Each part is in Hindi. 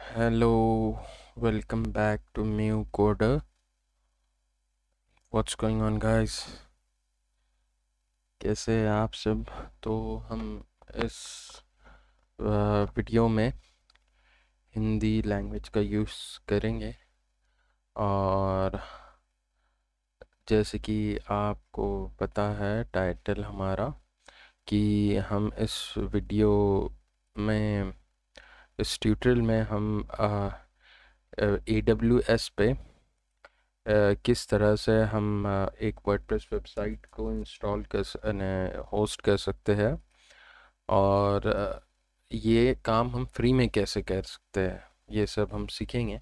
Hello, welcome back to Mew Coder. What's going on, guys? कैसे हैं आप सब? तो हम इस वीडियो में हिंदी लैंग्वेज का यूज़ करेंगे और जैसे कि आपको पता है टाइटल हमारा कि हम इस वीडियो में इस ट्यूटोरियल में हम AWS पे किस तरह से हम एक वर्डप्रेस वेबसाइट को इंस्टॉल होस्ट कर सकते हैं और ये काम हम फ्री में कैसे कर सकते हैं, ये सब हम सीखेंगे।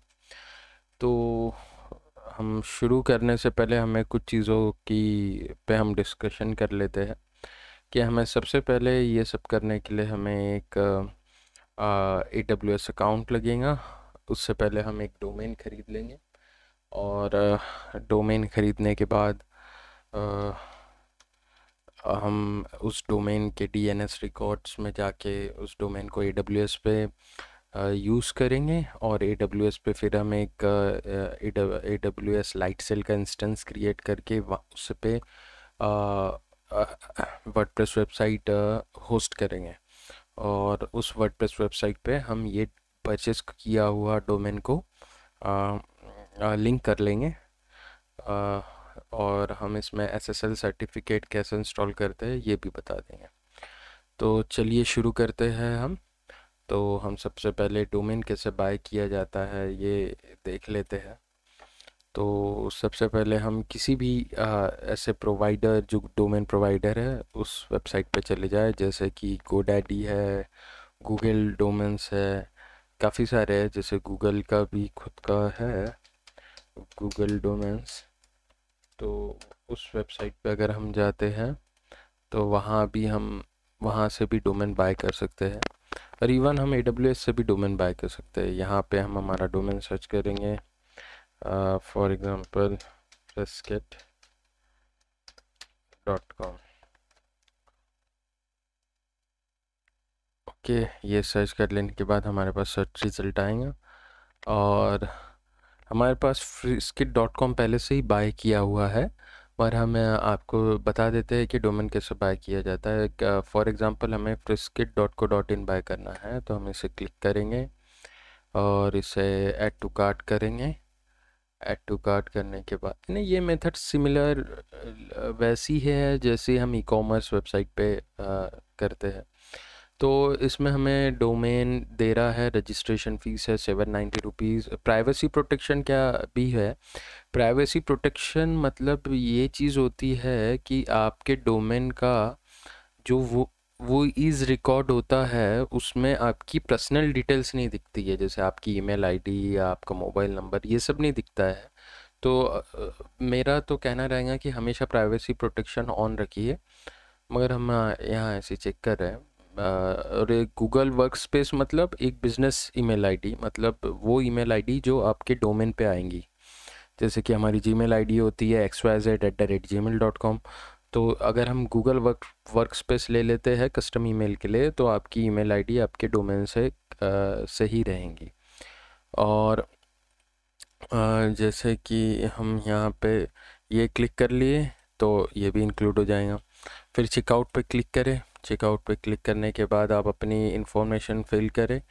तो हम शुरू करने से पहले हमें कुछ चीज़ों की पे हम डिस्कशन कर लेते हैं कि हमें सबसे पहले ये सब करने के लिए हमें एक AWS अकाउंट लगेगा। उससे पहले हम एक डोमेन खरीद लेंगे और डोमेन खरीदने के बाद अ, हम उस डोमेन के DNS रिकॉर्ड्स में जाके उस डोमेन को AWS पे यूज़ करेंगे और AWS पे फिर हम एक AWS लाइट सेल का इंस्टेंस क्रिएट करके उस पे वर्डप्रेस वेबसाइट होस्ट करेंगे और उस वर्डप्रेस वेबसाइट पे हम ये परचेस किया हुआ डोमेन को लिंक कर लेंगे और हम इसमें SSL सर्टिफिकेट कैसे इंस्टॉल करते हैं ये भी बता देंगे। तो चलिए शुरू करते हैं हम। तो हम सबसे पहले डोमेन कैसे बाय किया जाता है ये देख लेते हैं। तो सबसे पहले हम किसी भी ऐसे प्रोवाइडर जो डोमेन प्रोवाइडर है उस वेबसाइट पे चले जाए, जैसे कि GoDaddy है, गूगल डोमेन्स है, काफ़ी सारे हैं, जैसे गूगल का भी खुद का है गूगल डोमेन्स। तो उस वेबसाइट पे अगर हम जाते हैं तो वहाँ से भी डोमेन बाय कर सकते हैं और इवन हम AWS से भी डोमेन बाय कर सकते हैं। यहाँ पे हम हमारा डोमेन सर्च करेंगे, फॉर एग्ज़ाम्पल freskit.com। ओके, ये सर्च कर लेने के बाद हमारे पास सर्च रिज़ल्ट आएगा और हमारे पास freskit.com पहले से ही बाय किया हुआ है और हम आपको बता देते हैं कि डोमेन कैसे बाय किया जाता है। फॉर एग्ज़ाम्पल हमें freskit.co.in बाय करना है तो हम इसे क्लिक करेंगे और इसे ऐड टू कार्ट करेंगे। ऐड टू कार्ट करने के बाद नहीं, ये मेथड सिमिलर वैसी है जैसे हम ई-कॉमर्स वेबसाइट पे करते हैं। तो इसमें हमें डोमेन दे रहा है, रजिस्ट्रेशन फ़ीस है 790 रुपीज़। प्राइवेसी प्रोटेक्शन क्या भी है? प्राइवेसी प्रोटेक्शन मतलब ये चीज़ होती है कि आपके डोमेन का जो वो इज़ रिकॉर्ड होता है उसमें आपकी पर्सनल डिटेल्स नहीं दिखती है, जैसे आपकी ईमेल आईडी या आपका मोबाइल नंबर, ये सब नहीं दिखता है। तो मेरा तो कहना रहेगा कि हमेशा प्राइवेसी प्रोटेक्शन ऑन रखिए, मगर हम यहाँ ऐसे चेक कर रहे हैं। और एक गूगल वर्कस्पेस मतलब एक बिजनेस ईमेल आईडी, मतलब वो ईमेल आईडी जो आपके डोमेन पे आएंगी। जैसे कि हमारी जीमेल आईडी होती है xyz@gmail.com। तो अगर हम गूगल वर्कस्पेस ले लेते हैं कस्टम ईमेल के लिए तो आपकी ईमेल आईडी आपके डोमेन से सही रहेंगी। और जैसे कि हम यहाँ पे ये क्लिक कर लिए तो ये भी इंक्लूड हो जाएगा। फिर चेकआउट पे क्लिक करें। चेकआउट पे क्लिक करने के बाद आप अपनी इन्फॉर्मेशन फिल करें।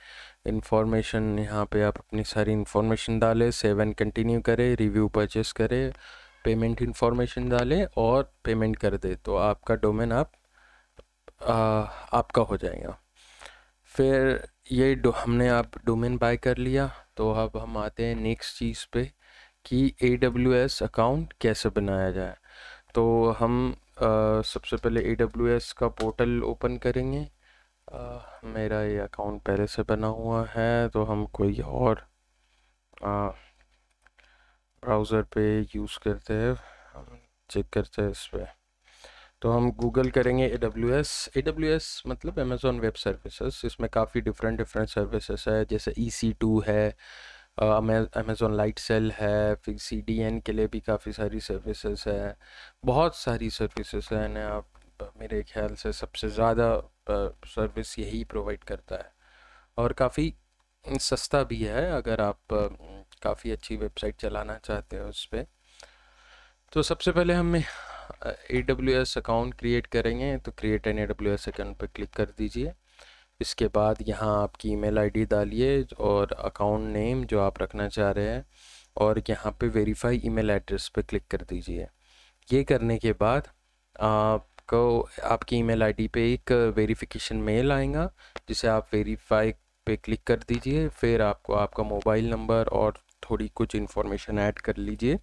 इन्फॉर्मेशन यहाँ पे आप अपनी सारी इन्फॉर्मेशन डालें, सेव एंड कंटिन्यू करें, रिव्यू परचेस करें, पेमेंट इन्फॉर्मेशन डालें और पेमेंट कर दे तो आपका डोमेन आपका हो जाएगा। फिर ये हमने आप डोमेन बाय कर लिया तो अब हम आते हैं नेक्स्ट चीज़ पे कि AWS अकाउंट कैसे बनाया जाए। तो हम सबसे पहले AWS का पोर्टल ओपन करेंगे। मेरा ये अकाउंट पहले से बना हुआ है तो हम कोई और ब्राउज़र पे यूज़ करते हैं, हम चेक करते हैं इस पे। तो हम गूगल करेंगे AWS मतलब अमेज़ॉन वेब सर्विसेज। इसमें काफ़ी डिफरेंट सर्विसेज है, जैसे EC2 है, अमेज़ॉन लाइट सेल है, फिर CDN के लिए भी काफ़ी सारी सर्विसेज है, बहुत सारी सर्विसेज हैं ना। आप मेरे ख्याल से सबसे ज़्यादा सर्विस यही प्रोवाइड करता है और काफ़ी सस्ता भी है अगर आप काफ़ी अच्छी वेबसाइट चलाना चाहते हो उस पर। तो सबसे पहले हमें AWS अकाउंट क्रिएट करेंगे, तो क्रिएट एन AWS अकाउंट पर क्लिक कर दीजिए। इसके बाद यहाँ आपकी ईमेल आईडी डालिए और अकाउंट नेम जो आप रखना चाह रहे हैं, और यहाँ पे वेरीफाई ईमेल एड्रेस पे क्लिक कर दीजिए। ये करने के बाद आपको आपकी ईमेल आईडी पे एक वेरिफिकेशन मेल आएगा, जिसे आप वेरीफाई पे क्लिक कर दीजिए। फिर आपको आपका मोबाइल नंबर और थोड़ी कुछ इन्फॉर्मेशन ऐड कर लीजिए,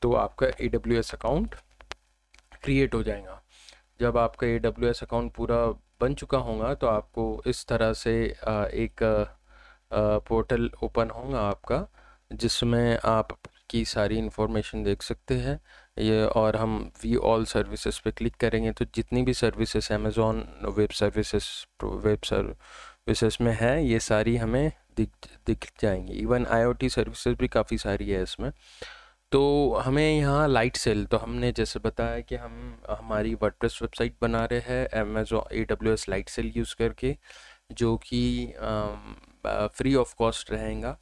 तो आपका AWS अकाउंट क्रिएट हो जाएगा। जब आपका AWS अकाउंट पूरा बन चुका होगा तो आपको इस तरह से एक पोर्टल ओपन होगा आपका, जिसमें आप की सारी इन्फॉर्मेशन देख सकते हैं ये। और हम वी ऑल सर्विसेज पे क्लिक करेंगे तो जितनी भी सर्विसेज अमेज़ॉन वेब सर्विसेज में है ये सारी हमें दिख जाएंगी। इवन IoT सर्विसेज भी काफ़ी सारी है इसमें। तो हमें यहाँ लाइट सेल, तो हमने जैसे बताया कि हम हमारी वर्डप्रेस वेबसाइट बना रहे हैं Amazon AWS Lightsail use करके, जो कि फ्री ऑफ कॉस्ट रहेगा।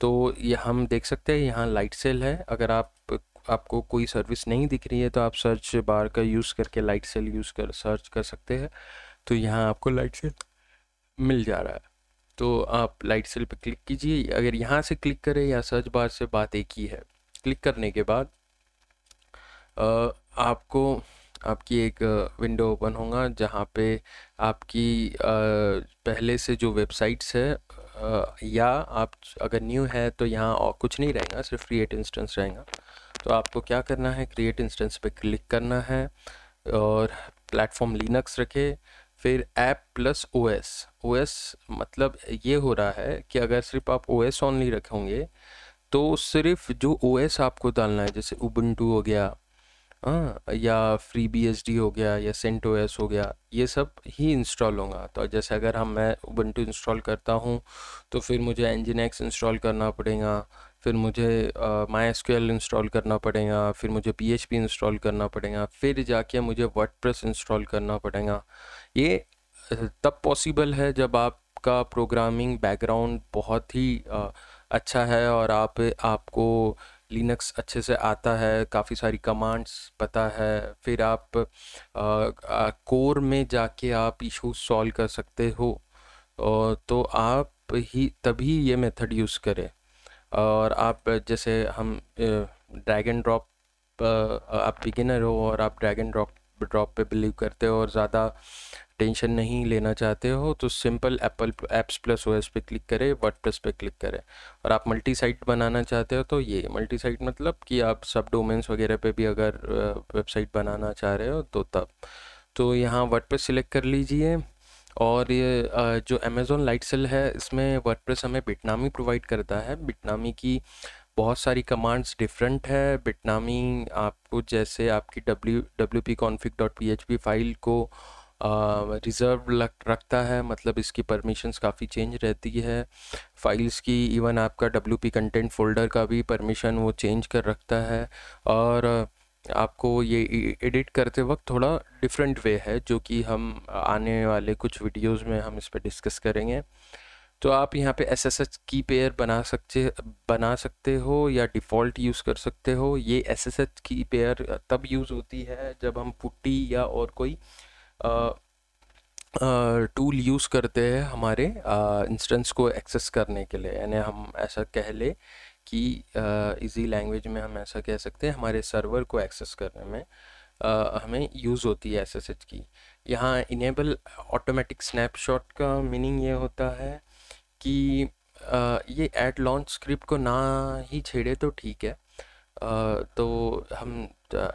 तो ये हम देख सकते हैं यहाँ लाइट सेल है। अगर आपको कोई सर्विस नहीं दिख रही है तो आप सर्च बार का यूज़ करके लाइट सेल यूज़ कर सर्च कर सकते हैं, तो यहाँ आपको लाइट सेल मिल जा रहा है। तो आप लाइट सेल पे क्लिक कीजिए। अगर यहाँ से क्लिक करें या सर्च बार से, बात एक ही है। क्लिक करने के बाद आपको आपकी एक विंडो ओपन होगा जहाँ पे आपकी पहले से जो वेबसाइट्स है, या आप अगर न्यू है तो यहाँ और कुछ नहीं रहेगा, सिर्फ क्रिएट इंस्टेंस रहेगा। तो आपको क्या करना है, क्रिएट इंस्टेंस पे क्लिक करना है और प्लेटफॉर्म लिनक्स रखे, फिर ऐप प्लस OS मतलब ये हो रहा है कि अगर सिर्फ आप OS ओनली रखोगे तो सिर्फ जो OS आपको डालना है, जैसे उबुंटू हो गया, हाँ, या FreeBSD हो गया या CentOS हो गया, ये सब ही इंस्टॉल होगा। तो जैसे अगर मैं उबुंटू इंस्टॉल करता हूँ तो फिर मुझे Nginx इंस्टॉल करना पड़ेगा, फिर मुझे MySQL इंस्टॉल करना पड़ेगा, फिर मुझे PHP इंस्टॉल करना पड़ेगा, फिर जाके मुझे वर्डप्रेस इंस्टॉल करना पड़ेगा। ये तब पॉसिबल है जब आपका प्रोग्रामिंग बैकग्राउंड बहुत ही अच्छा है और आपको लिनक्स अच्छे से आता है, काफ़ी सारी कमांड्स पता है, फिर आप कोर में जाके आप इशू सॉल्व कर सकते हो। और तो आप ही तभी ये मेथड यूज़ करें। और आप जैसे हम ड्रैग एंड ड्रॉप, आप बिगिनर हो और आप ड्रैग एंड ड्रॉप पे बिलीव करते हो और ज़्यादा टेंशन नहीं लेना चाहते हो, तो simple Apple apps plus OS पे क्लिक करें, वर्डप्रेस पे क्लिक करें। और आप मल्टी साइट बनाना चाहते हो तो ये मल्टी साइट मतलब कि आप सब डोमेन्स वगैरह पे भी अगर वेबसाइट बनाना चाह रहे हो तो तब। तो यहाँ वर्डप्रेस सिलेक्ट कर लीजिए। और ये जो अमेज़ॉन लाइट सेल है इसमें वर्डप्रेस हमें बिटनामी प्रोवाइड करता है। बिटनामी की बहुत सारी कमांड्स डिफरेंट है। बिटनामी आपको जैसे आपकी wp-config.php फाइल को रिज़र्व रखता है, मतलब इसकी परमिशंस काफ़ी चेंज रहती है फाइल्स की। इवन आपका WP कंटेंट फोल्डर का भी परमिशन वो चेंज कर रखता है। और आपको ये एडिट करते वक्त थोड़ा डिफरेंट वे है, जो कि हम आने वाले कुछ वीडियोस में हम इस पर डिस्कस करेंगे। तो आप यहाँ पे SSH की पेयर बना सकते हो या डिफ़ॉल्ट यूज़ कर सकते हो। ये SSH की पेयर तब यूज़ होती है जब हम पुट्टी या और कोई टूल यूज़ करते हैं हमारे इंस्टेंस को एक्सेस करने के लिए। यानी हम ऐसा कह ले कि इजी लैंग्वेज में हम ऐसा कह सकते हैं हमारे सर्वर को एक्सेस करने में हमें यूज़ होती है SSH की। यहाँ इनेबल ऑटोमेटिक स्नैपशॉट का मीनिंग ये होता है कि ये ऐड लॉन्च स्क्रिप्ट को ना ही छेड़े तो ठीक है। तो हम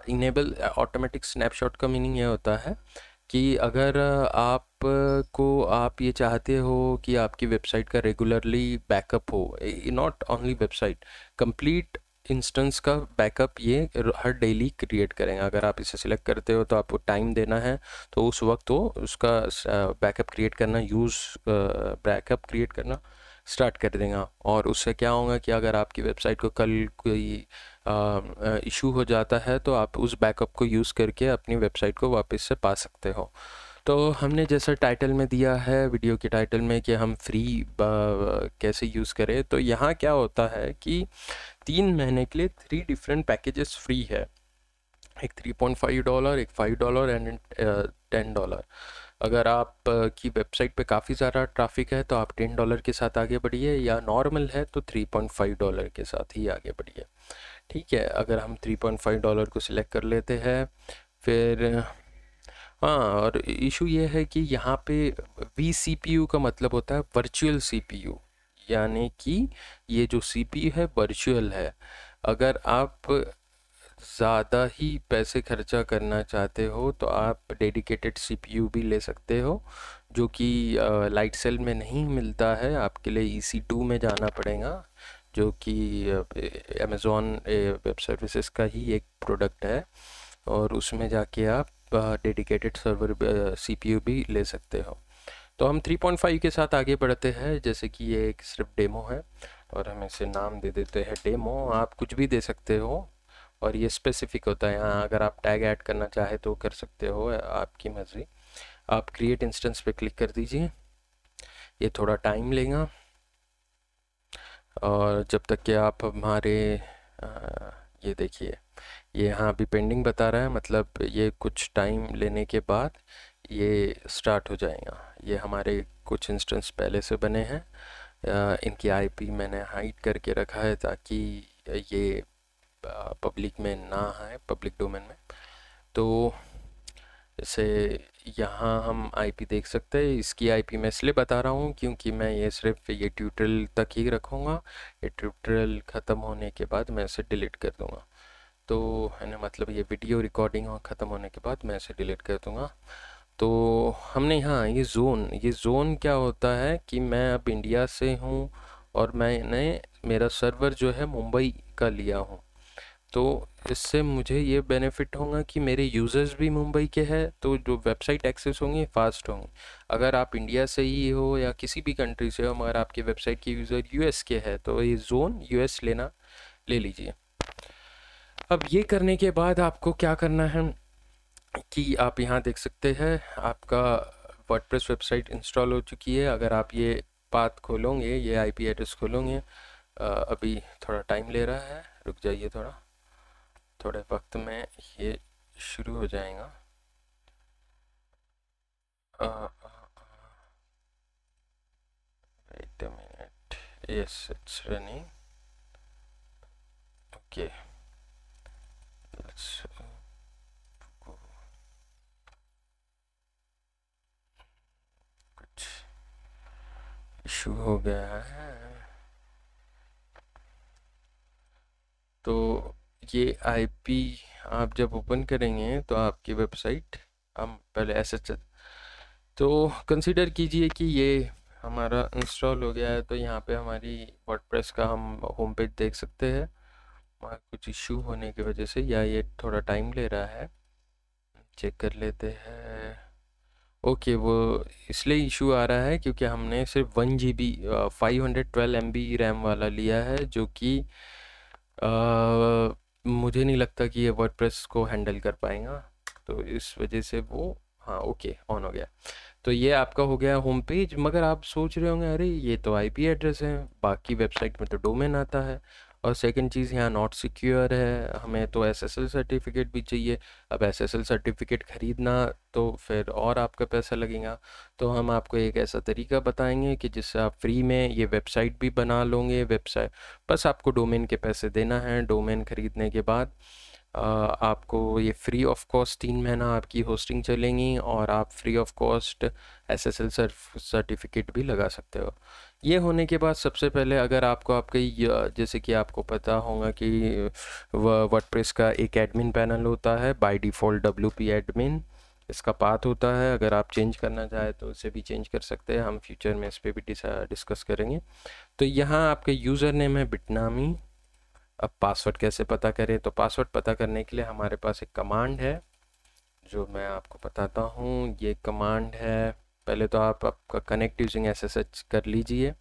इनेबल ऑटोमेटिक स्नैपशॉट का मीनिंग ये होता है कि अगर आप ये चाहते हो कि आपकी वेबसाइट का रेगुलरली बैकअप हो, not only website, complete instance का बैकअप ये हर डेली क्रिएट करेंगे। अगर आप इसे सिलेक्ट करते हो तो आपको टाइम देना है, तो उस वक्त वो उसका बैकअप क्रिएट करना स्टार्ट कर देगा। और उससे क्या होगा कि अगर आपकी वेबसाइट को कल कोई इशू हो जाता है तो आप उस बैकअप को यूज़ करके अपनी वेबसाइट को वापस से पा सकते हो। तो हमने जैसा टाइटल में दिया है वीडियो के टाइटल में कि हम फ्री कैसे यूज़ करें, तो यहाँ क्या होता है कि 3 महीने के लिए 3 डिफरेंट पैकेजेस फ्री है। एक $3.5, एक $5 एंड $10। अगर आप की वेबसाइट पे काफ़ी ज़्यादा ट्रैफिक है तो आप $10 के साथ आगे बढ़िए, या नॉर्मल है तो $3.5 के साथ ही आगे बढ़िए। ठीक है, अगर हम $3.5 को सिलेक्ट कर लेते हैं, फिर हाँ, और इशू ये है कि यहाँ पे vCPU का मतलब होता है वर्चुअल CPU, यानी कि ये जो CPU है वर्चुअल है। अगर आप ज़्यादा ही पैसे खर्चा करना चाहते हो तो आप डेडिकेटेड CPU भी ले सकते हो, जो कि लाइट सेल में नहीं मिलता है। आपके लिए EC2 में जाना पड़ेगा, जो कि अमेज़ॉन वेब सर्विसेज का ही एक प्रोडक्ट है, और उसमें जाके आप डेडिकेटेड सर्वर CPU भी ले सकते हो। तो हम 3.5 के साथ आगे बढ़ते हैं। जैसे कि ये एक सिर्फ डेमो है और हम इसे नाम दे देते हैं डेमो। आप कुछ भी दे सकते हो और ये स्पेसिफिक होता है। यहाँ अगर आप टैग ऐड करना चाहे तो कर सकते हो, आपकी मर्ज़ी। आप क्रिएट इंस्टेंस पे क्लिक कर दीजिए। ये थोड़ा टाइम लेगा, और जब तक कि आप हमारे ये देखिए, ये यहाँ अभी पेंडिंग बता रहा है, मतलब ये कुछ टाइम लेने के बाद ये स्टार्ट हो जाएगा। ये हमारे कुछ इंस्टेंस पहले से बने हैं। इनकी IP मैंने हाइड करके रखा है ताकि ये पब्लिक में ना है, पब्लिक डोमेन में। तो जैसे यहाँ हम IP देख सकते हैं। इसकी IP मैं इसलिए बता रहा हूँ क्योंकि मैं ये सिर्फ ये ट्यूटोरियल तक ही रखूँगा। ये ट्यूटोरियल ख़त्म होने के बाद मैं इसे डिलीट कर दूँगा। तो है ना, मतलब ये वीडियो रिकॉर्डिंग ख़त्म होने के बाद मैं इसे डिलीट कर दूँगा। तो हमने यहाँ ये ज़ोन क्या होता है कि मैं अब इंडिया से हूँ और मैंने मेरा सर्वर जो है मुंबई का लिया हूँ। तो इससे मुझे ये बेनिफिट होगा कि मेरे यूज़र्स भी मुंबई के हैं, तो जो वेबसाइट एक्सेस होंगे फास्ट होंगे। अगर आप इंडिया से ही हो या किसी भी कंट्री से हो मगर आपके वेबसाइट के यूज़र US के हैं, तो ये ज़ोन US ले लीजिए। अब ये करने के बाद आपको क्या करना है कि आप यहाँ देख सकते हैं आपका वर्डप्रेस वेबसाइट इंस्टॉल हो चुकी है। अगर आप ये पाथ खोलोगे, ये IP एड्रेस खोलोगे, अभी थोड़ा टाइम ले रहा है, रुक जाइए थोड़े वक्त में ये शुरू हो जाएगा। Wait a minute. Yes, it's running. Okay. Let's go. कुछ इशू हो गया है। तो ये IP आप जब ओपन करेंगे तो आपकी वेबसाइट, हम पहले SSL, तो कंसीडर कीजिए कि ये हमारा इंस्टॉल हो गया है। तो यहाँ पे हमारी वर्डप्रेस का हम होम पेज देख सकते हैं। वहाँ कुछ इशू होने की वजह से या ये थोड़ा टाइम ले रहा है, चेक कर लेते हैं। ओके, वो इसलिए इशू आ रहा है क्योंकि हमने सिर्फ 1 GB 512 MB रैम वाला लिया है, जो कि मुझे नहीं लगता कि ये वर्डप्रेस को हैंडल कर पाएगा। तो इस वजह से वो, हाँ ओके, ऑन हो गया। तो ये आपका हो गया होम पेज। मगर आप सोच रहे होंगे अरे ये तो IP एड्रेस है, बाकी वेबसाइट में तो डोमेन आता है, और सेकंड चीज़ यहाँ नॉट सिक्योर है, हमें तो SSL सर्टिफिकेट भी चाहिए। अब SSL सर्टिफिकेट ख़रीदना तो फिर और आपका पैसा लगेगा। तो हम आपको एक ऐसा तरीका बताएंगे कि जिससे आप फ्री में ये वेबसाइट भी बना लोगे। वेबसाइट बस आपको डोमेन के पैसे देना है। डोमेन ख़रीदने के बाद आपको ये फ्री ऑफ कॉस्ट 3 महीना आपकी होस्टिंग चलेंगी, और आप free of cost SSL certificate भी लगा सकते हो। ये होने के बाद सबसे पहले अगर आपको जैसे कि आपको पता होगा कि वर्डप्रेस का एक एडमिन पैनल होता है, बाय डिफ़ॉल्ट WP एडमिन इसका पाथ होता है। अगर आप चेंज करना चाहें तो उसे भी चेंज कर सकते हैं, हम फ्यूचर में इस पर भी डिस्कस करेंगे। तो यहाँ आपके यूज़र नेम है बिटनामी। अब पासवर्ड कैसे पता करें, तो पासवर्ड पता करने के लिए हमारे पास एक कमांड है जो मैं आपको बताता हूँ। ये कमांड है, पहले तो आप आपका कनेक्ट यूजिंग SSH कर लीजिए।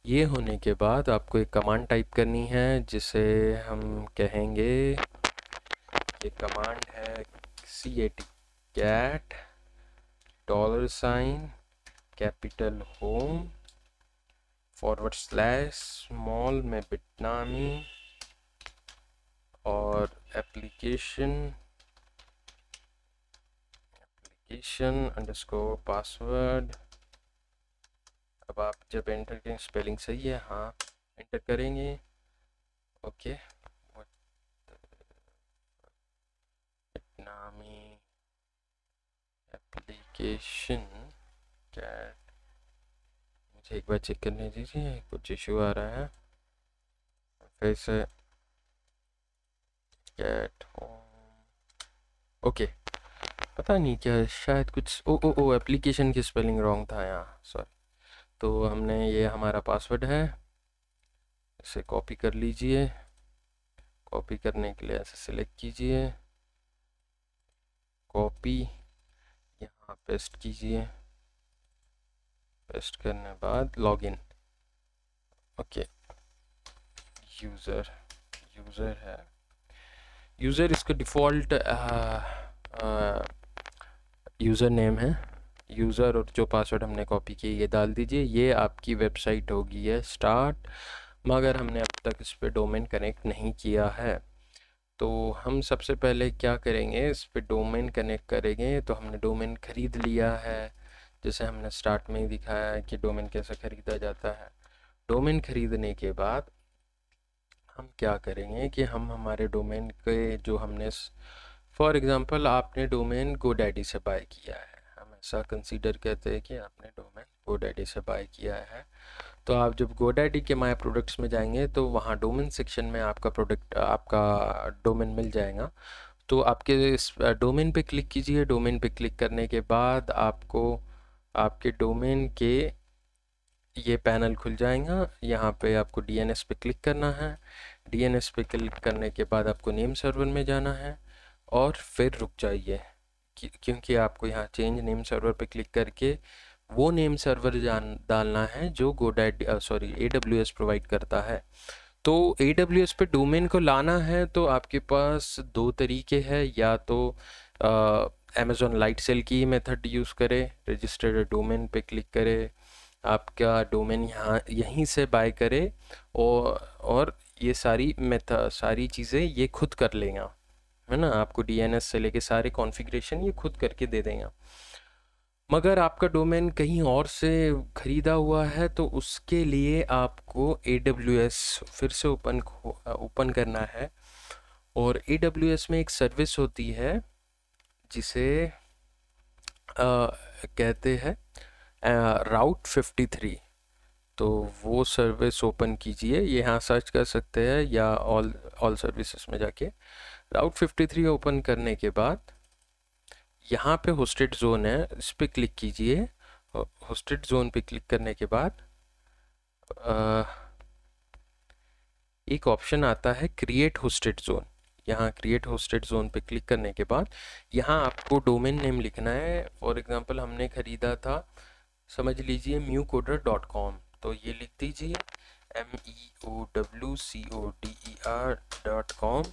ये होने के बाद आपको एक कमांड टाइप करनी है जिसे हम कहेंगे, ये कमांड है cat $, कैपिटल होम, / स्मॉल में बिटनामी, और एप्लीकेशन अंडरस्कोर पासवर्ड। अब आप जब एंटर करें, स्पेलिंग सही है, हाँ एंटर करेंगे, ओके। बिटनामी एप्लीकेशन कैट, मुझे एक बार चेक करने दीजिए, कुछ इशू आ रहा है। फिर से कैट होम, ओके। पता नहीं क्या, शायद कुछ ओ एप्लीकेशन की स्पेलिंग रॉन्ग था यहाँ, सॉरी। तो हमने, ये हमारा पासवर्ड है, इसे कॉपी कर लीजिए। कॉपी करने के लिए ऐसे सिलेक्ट कीजिए, कॉपी, यहाँ पेस्ट कीजिए। पेस्ट करने बाद लॉगिन, ओके। यूज़र है, यूज़र इसका डिफ़ॉल्ट यूज़र नेम है। यूज़र और जो पासवर्ड हमने कॉपी किया ये डाल दीजिए। ये आपकी वेबसाइट होगी है स्टार्ट, मगर हमने अब तक इस पे डोमेन कनेक्ट नहीं किया है। तो हम सबसे पहले क्या करेंगे, इस पे डोमेन कनेक्ट करेंगे। तो हमने डोमेन ख़रीद लिया है, जैसे हमने स्टार्ट में ही दिखाया है कि डोमेन कैसे ख़रीदा जाता है। डोमेन ख़रीदने के बाद हम क्या करेंगे कि हम हमारे डोमेन के जो हमने, फॉर एग्ज़ाम्पल आपने डोमेन गोडैडी से बाय किया है, हम ऐसा कंसीडर करते हैं कि आपने डोमेन गोडैडी से बाय किया है। तो आप जब गोडैडी के माय प्रोडक्ट्स में जाएंगे तो वहाँ डोमेन सेक्शन में आपका प्रोडक्ट, आपका डोमेन मिल जाएगा। तो आपके इस डोमेन पे क्लिक कीजिए। डोमेन पे क्लिक करने के बाद आपको आपके डोमेन के ये पैनल खुल जाएगा। यहाँ पे आपको डीएनएस पे क्लिक करना है। डीएनएस पे क्लिक करने के बाद आपको नेम सर्वर में जाना है और फिर रुक जाइए, क्योंकि आपको यहाँ चेंज नेम सर्वर पे क्लिक करके वो नेम सर्वर डालना है जो गोडैडी AWS प्रोवाइड करता है। तो AWS पे डोमेन को लाना है तो आपके पास दो तरीके हैं, या तो अमेज़ॉन लाइट सेल की मेथड यूज़ करें, रजिस्टर्ड डोमेन पे क्लिक करें, आपका डोमेन यहाँ यहीं से बाय करे, और ये सारी चीज़ें ये खुद कर लेगा, है ना। आपको डीएनएस से लेके सारे कॉन्फ़िगरेशन ये खुद करके दे देगा। मगर आपका डोमेन कहीं और से ख़रीदा हुआ है तो उसके लिए आपको AWS फिर से ओपन करना है। और AWS में एक सर्विस होती है जिसे कहते हैं राउट 53। तो वो सर्विस ओपन कीजिए, ये यहाँ सर्च कर सकते हैं या ऑल सर्विसेज में जाके राउट 53 ओपन करने के बाद यहाँ पे होस्टेड जोन है, इस पर क्लिक कीजिए। होस्टेड जोन पे क्लिक करने के बाद एक ऑप्शन आता है क्रिएट होस्टेड जोन। यहाँ क्रिएट होस्टेड जोन पे क्लिक करने के बाद यहाँ आपको डोमेन नेम लिखना है। फॉर एग्जांपल हमने ख़रीदा था, समझ लीजिए mewcoder.com, तो ये लिख दीजिए MEWCODER.com।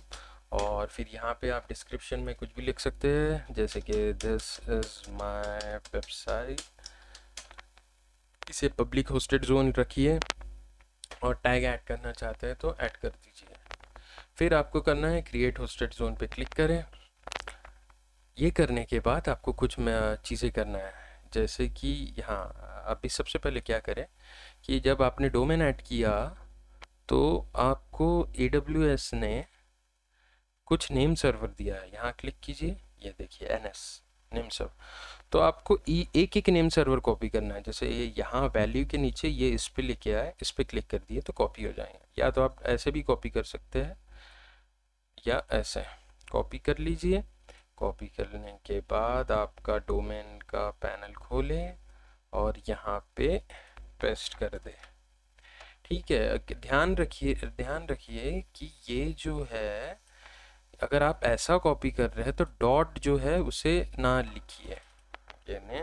और फिर यहाँ पे आप डिस्क्रिप्शन में कुछ भी लिख सकते हैं, जैसे कि दिस इज़ माय वेबसाइट। इसे पब्लिक होस्टेड जोन रखिए और टैग ऐड करना चाहते हैं तो ऐड कर दीजिए। फिर आपको करना है क्रिएट होस्टेड जोन पे क्लिक करें। ये करने के बाद आपको कुछ चीज़ें करना है, जैसे कि यहाँ अभी सबसे पहले क्या करें कि जब आपने डोमेन ऐड किया तो आपको AWS ने कुछ नेम सर्वर दिया है। यहाँ क्लिक कीजिए, ये देखिए NS नेम सर्वर। तो आपको एक एक नेम सर्वर कॉपी करना है। जैसे ये यहाँ वैल्यू के नीचे ये इस पे लिखे आए, इस पे क्लिक कर दिए तो कॉपी हो जाएंगे। या तो आप ऐसे भी कॉपी कर सकते हैं या ऐसे कॉपी कर लीजिए। कॉपी करने के बाद आपका डोमेन का पैनल खोलें और यहाँ पे पेस्ट कर दे। ठीक है, ध्यान रखिए कि ये जो है, अगर आप ऐसा कॉपी कर रहे हैं तो डॉट जो है उसे ना लिखिए, यानी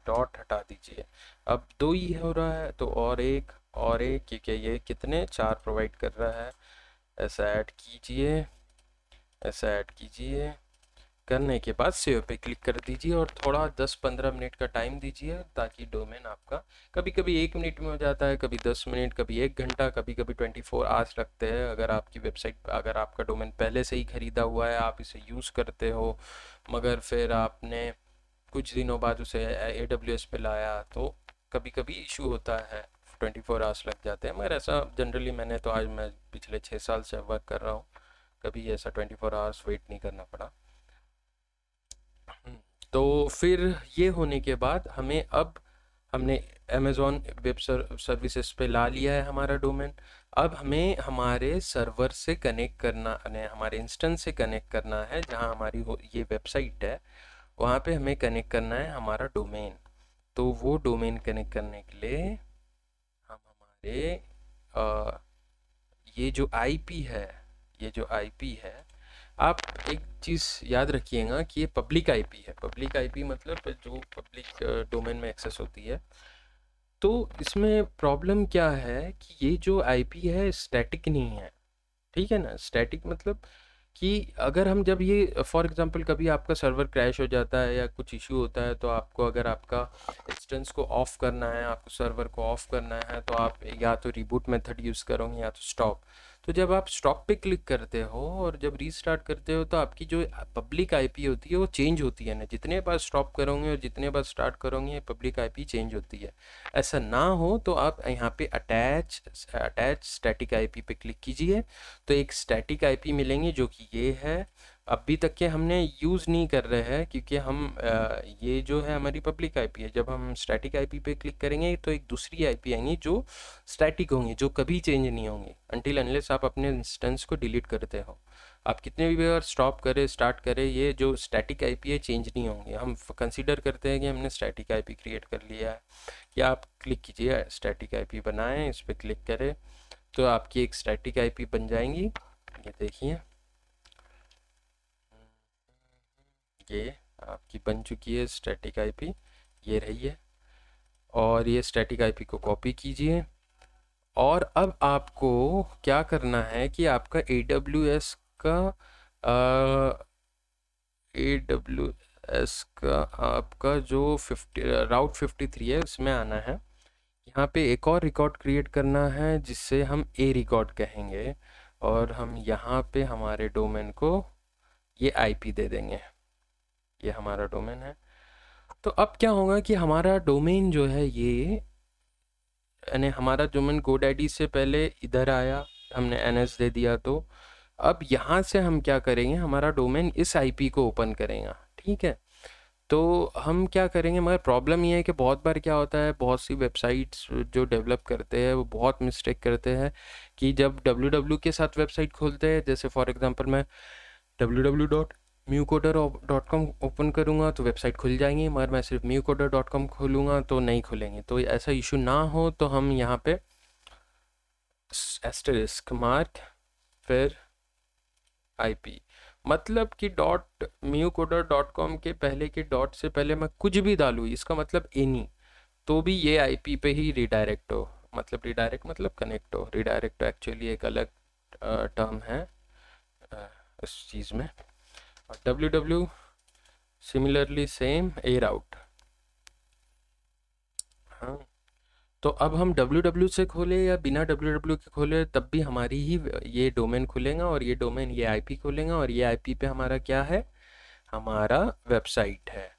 डॉट हटा दीजिए। अब 2 ही हो रहा है तो और एक क्योंकि ये कितने 4 प्रोवाइड कर रहा है। ऐसा ऐड कीजिए, ऐसा ऐड कीजिए, करने के बाद सेव पे क्लिक कर दीजिए और थोड़ा 10-15 मिनट का टाइम दीजिए ताकि डोमेन आपका कभी कभी 1 मिनट में हो जाता है, कभी 10 मिनट, कभी 1 घंटा, कभी कभी 24 आवर्स लगते हैं। अगर आपकी वेबसाइट, अगर आपका डोमेन पहले से ही खरीदा हुआ है, आप इसे यूज़ करते हो, मगर फिर आपने कुछ दिनों बाद उसे AWS पे लाया, तो कभी कभी इशू होता है, 24 आवर्स लग जाते हैं। मगर ऐसा जनरली, मैंने तो आज मैं पिछले 6 साल से वर्क कर रहा हूँ, कभी ऐसा 24 आवर्स वेट नहीं करना पड़ा। तो फिर ये होने के बाद हमने अमेज़ॉन वेब सर्विसेज पे ला लिया है हमारा डोमेन। अब हमें हमारे सर्वर से कनेक्ट करना, हमारे इंस्टेंस से कनेक्ट करना है, जहाँ हमारी ये वेबसाइट है, वहाँ पे हमें कनेक्ट करना है हमारा डोमेन। तो वो डोमेन कनेक्ट करने के लिए हम हमारे ये जो आईपी है, आप एक चीज़ याद रखिएगा कि ये पब्लिक आईपी है। पब्लिक आईपी मतलब जो पब्लिक डोमेन में एक्सेस होती है। तो इसमें प्रॉब्लम क्या है कि ये जो आईपी है स्टैटिक नहीं है, ठीक है ना। स्टैटिक मतलब कि अगर हम जब ये फॉर एग्जांपल कभी आपका सर्वर क्रैश हो जाता है या कुछ इशू होता है, तो आपको अगर आपका इंस्टेंस को ऑफ करना है, आपको सर्वर को ऑफ करना है, तो आप या तो रिबूट मेथड यूज़ करोगे या तो स्टॉप। तो जब आप स्टॉप पे क्लिक करते हो और जब रीस्टार्ट करते हो, तो आपकी जो पब्लिक आईपी होती है वो चेंज होती है ना। जितने बार स्टॉप करोगे और जितने बार स्टार्ट करोगे, पब्लिक आईपी चेंज होती है। ऐसा ना हो तो आप यहाँ पे अटैच स्टैटिक आईपी पे क्लिक कीजिए, तो एक स्टैटिक आईपी मिलेंगे जो कि ये है। अभी तक के हमने यूज़ नहीं कर रहे हैं क्योंकि ये जो है हमारी पब्लिक आईपी है। जब हम स्टैटिक आईपी पे क्लिक करेंगे तो एक दूसरी आईपी आएंगी जो स्टैटिक होंगी, जो कभी चेंज नहीं होंगी अनटिल अनलेस आप अपने इंस्टेंस को डिलीट करते हो। आप कितने भी बार स्टॉप करें, स्टार्ट करें, ये जो स्टैटिक आईपी है चेंज नहीं होंगे। हम कंसीडर करते हैं कि हमने स्टैटिक आईपी क्रिएट कर लिया है। या आप क्लिक कीजिए स्टैटिक आईपी बनाएं, इस पर क्लिक करें तो आपकी एक स्टैटिक आईपी बन जाएंगी। ये देखिए, ये आपकी बन चुकी है स्टैटिक आईपी, ये रही है। और ये स्टैटिक आईपी को कॉपी कीजिए और अब आपको क्या करना है कि आपका AWS का आपका जो राउट 53 है उसमें आना है। यहाँ पे एक और रिकॉर्ड क्रिएट करना है जिससे हम ए रिकॉर्ड कहेंगे, और हम यहाँ पे हमारे डोमेन को ये आईपी दे देंगे। ये हमारा डोमेन है। तो अब क्या होगा कि हमारा डोमेन जो है ये, यानी हमारा डोमेन GoDaddy से पहले इधर आया, हमने NS दे दिया। तो अब यहाँ से हम क्या करेंगे, हमारा डोमेन इस आईपी को ओपन करेगा, ठीक है। तो हम क्या करेंगे, मगर प्रॉब्लम ये है कि बहुत बार क्या होता है, बहुत सी वेबसाइट्स जो डेवलप करते हैं वो बहुत मिस्टेक करते हैं कि जब www के साथ वेबसाइट खोलते हैं, जैसे फॉर एग्जांपल मैं www.mucoder.com ओपन करूँगा तो वेबसाइट खुल जाएंगी, मगर मैं सिर्फ mucoder.com खोलूँगा तो नहीं खुलेंगे। तो ऐसा इशू ना हो तो हम यहाँ पे एस्टरिस्क मार्क फिर IP, मतलब कि mucoder.com के पहले के डॉट से पहले मैं कुछ भी डालूँ, इसका मतलब एनी, तो भी ये IP पे ही रिडायरेक्ट हो। मतलब रिडायरेक्ट मतलब कनेक्ट हो। रिडायरेक्ट एक्चुअली एक अलग टर्म है इस चीज़ में। और www सिमिलरली सेम ए राउट। हाँ, तो अब हम www से खोले या बिना www के खोले तब भी हमारी ही ये डोमेन खुलेगा, और ये डोमेन ये IP खोलेगा, और ये IP पे हमारा क्या है, हमारा वेबसाइट है।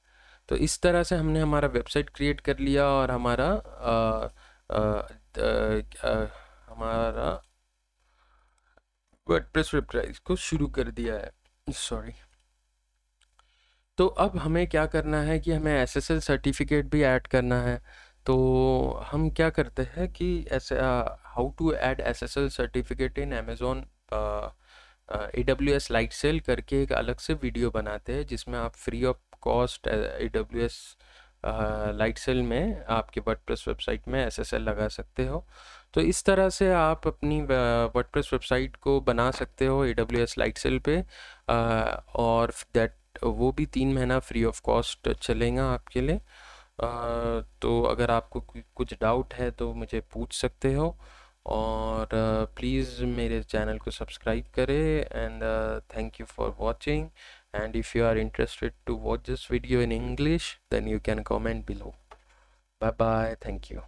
तो इस तरह से हमने हमारा वेबसाइट क्रिएट कर लिया और हमारा वर्डप्रेस वेबसाइट को शुरू कर दिया है। सॉरी। तो अब हमें क्या करना है कि हमें SSL सर्टिफिकेट भी ऐड करना है। तो हम क्या करते हैं कि ऐसे how to add SSL certificate in Amazon AWS Lightsail करके एक अलग से वीडियो बनाते हैं, जिसमें आप free of cost AWS Lightsail में आपके वर्डप्रेस वेबसाइट में SSL लगा सकते हो। तो इस तरह से आप अपनी वर्डप्रेस वेबसाइट को बना सकते हो AWS Lightsail पे, और वो भी 3 महीना फ्री ऑफ कॉस्ट चलेगा आपके लिए। तो अगर आपको कुछ डाउट है तो मुझे पूछ सकते हो, और प्लीज़ मेरे चैनल को सब्सक्राइब करें। And thank you for watching and if you are interested to watch this video in English, then you can comment below. Bye bye, thank you.